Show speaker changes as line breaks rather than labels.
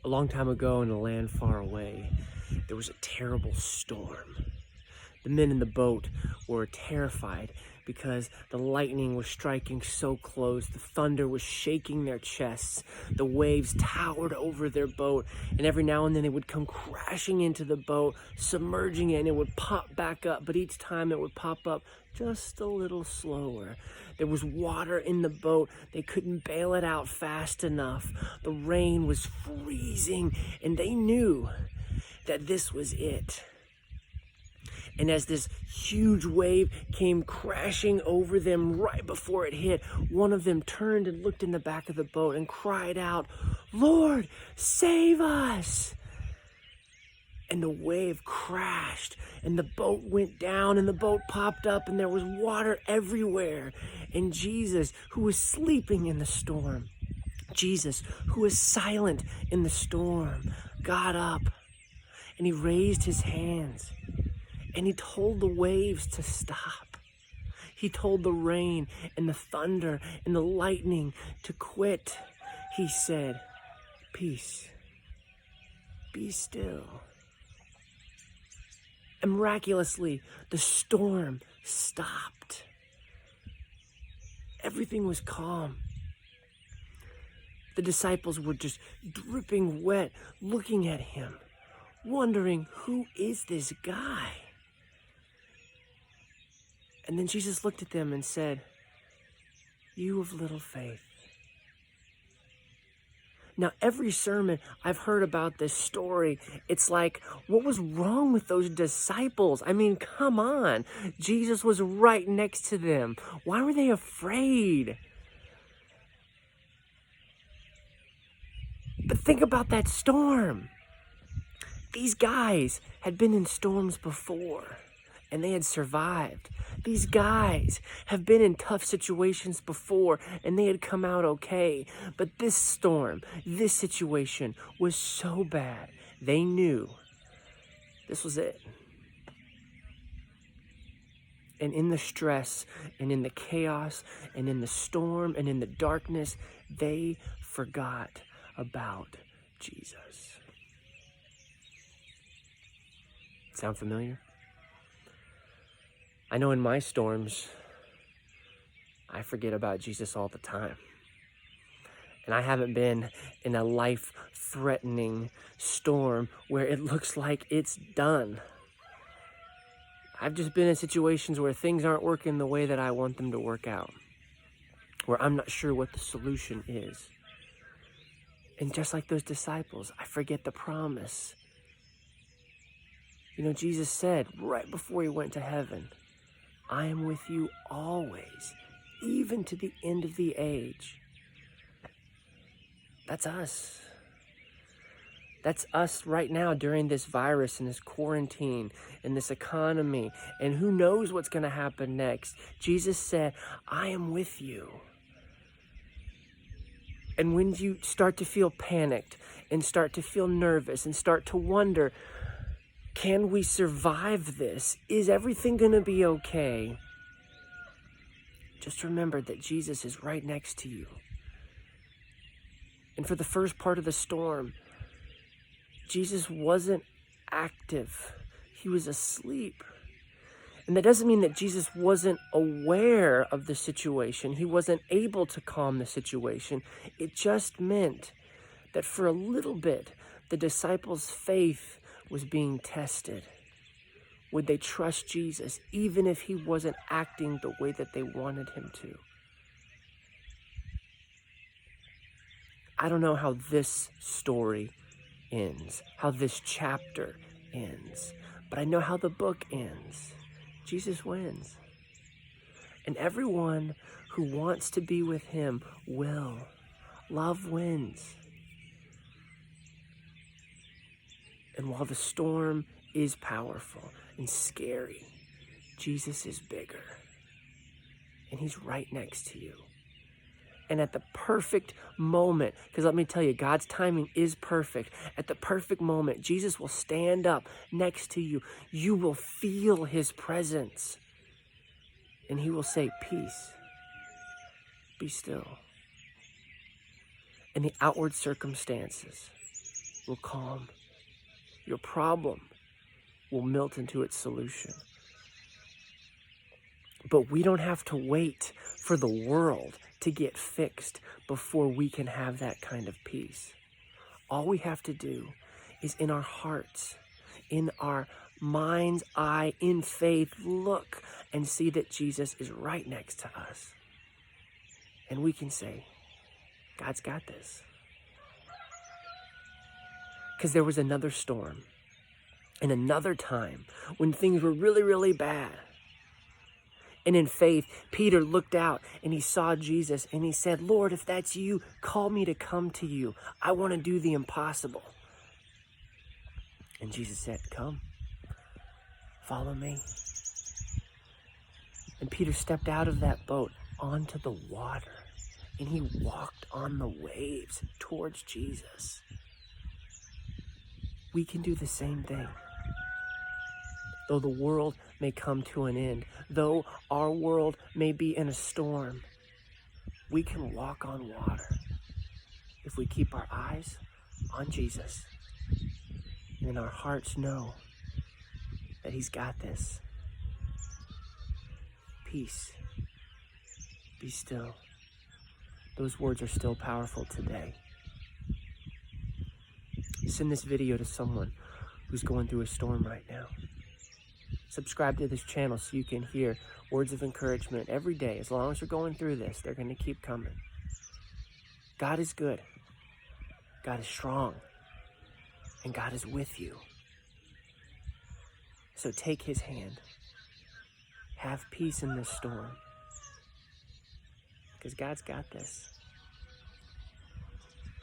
A long time ago in a land far away, there was a terrible storm. The men in the boat were terrified because the lightning was striking so close. The thunder was shaking their chests. The waves towered over their boat, and every now and then they would come crashing into the boat, submerging it, and it would pop back up. But each time it would pop up just a little slower. There was water in the boat. They couldn't bail it out fast enough. The rain was freezing, and they knew that this was it. And as this huge wave came crashing over them right before it hit, one of them turned and looked in the back of the boat and cried out, "Lord, save us!" And the wave crashed, and the boat went down, and the boat popped up, and there was water everywhere. And Jesus, who was sleeping in the storm, Jesus, who was silent in the storm, got up, and he raised his hands. And he told the waves to stop. He told the rain and the thunder and the lightning to quit. He said, "Peace, be still." And miraculously, the storm stopped. Everything was calm. The disciples were just dripping wet, looking at him, wondering, who is this guy? And then Jesus looked at them and said, "You of little faith." Now, every sermon I've heard about this story, it's like, what was wrong with those disciples? I mean, come on. Jesus was right next to them. Why were they afraid? But think about that storm. These guys had been in storms before, and they had survived. These guys have been in tough situations before, and they had come out okay. But this storm, this situation was so bad, they knew this was it. And in the stress, and in the chaos, and in the storm, and in the darkness, they forgot about Jesus. Sound familiar? I know in my storms, I forget about Jesus all the time. And I haven't been in a life-threatening storm where it looks like it's done. I've just been in situations where things aren't working the way that I want them to work out, where I'm not sure what the solution is. And just like those disciples, I forget the promise. You know, Jesus said right before he went to heaven, "I am with you always, even to the end of the age." That's us. That's us right now during this virus and this quarantine and this economy, and who knows what's going to happen next. Jesus said, "I am with you." And when you start to feel panicked and start to feel nervous and start to wonder, can we survive this? Is everything going to be okay? Just remember that Jesus is right next to you. And for the first part of the storm, Jesus wasn't active. He was asleep. And that doesn't mean that Jesus wasn't aware of the situation. He wasn't able to calm the situation. It just meant that for a little bit, the disciples' faith was being tested. Would they trust Jesus even if he wasn't acting the way that they wanted him to? I don't know how this story ends, how this chapter ends, but I know how the book ends. Jesus wins. And everyone who wants to be with him will. Love wins. And while the storm is powerful and scary, Jesus is bigger. And he's right next to you. And at the perfect moment, because let me tell you, God's timing is perfect. At the perfect moment, Jesus will stand up next to you. You will feel his presence. And he will say, "Peace, be still." And the outward circumstances will calm. Your problem will melt into its solution. But we don't have to wait for the world to get fixed before we can have that kind of peace. All we have to do is in our hearts, in our mind's eye, in faith, look and see that Jesus is right next to us. And we can say, God's got this. Because there was another storm and another time when things were really, really bad. And in faith, Peter looked out and he saw Jesus and he said, Lord, if that's you, call me to come to you. I want to do the impossible. And Jesus said, come, follow me. And Peter stepped out of that boat onto the water and he walked on the waves towards Jesus. We can do the same thing. Though the world may come to an end, though our world may be in a storm, we can walk on water if we keep our eyes on Jesus and our hearts know that he's got this. Peace. Be still. Those words are still powerful today. Send this video to someone who's going through a storm right now. Subscribe to this channel so you can hear words of encouragement every day. As long as we're going through this, they're going to keep coming. God is good. God is strong. And God is with you. So take his hand. Have peace in this storm. Because God's got this.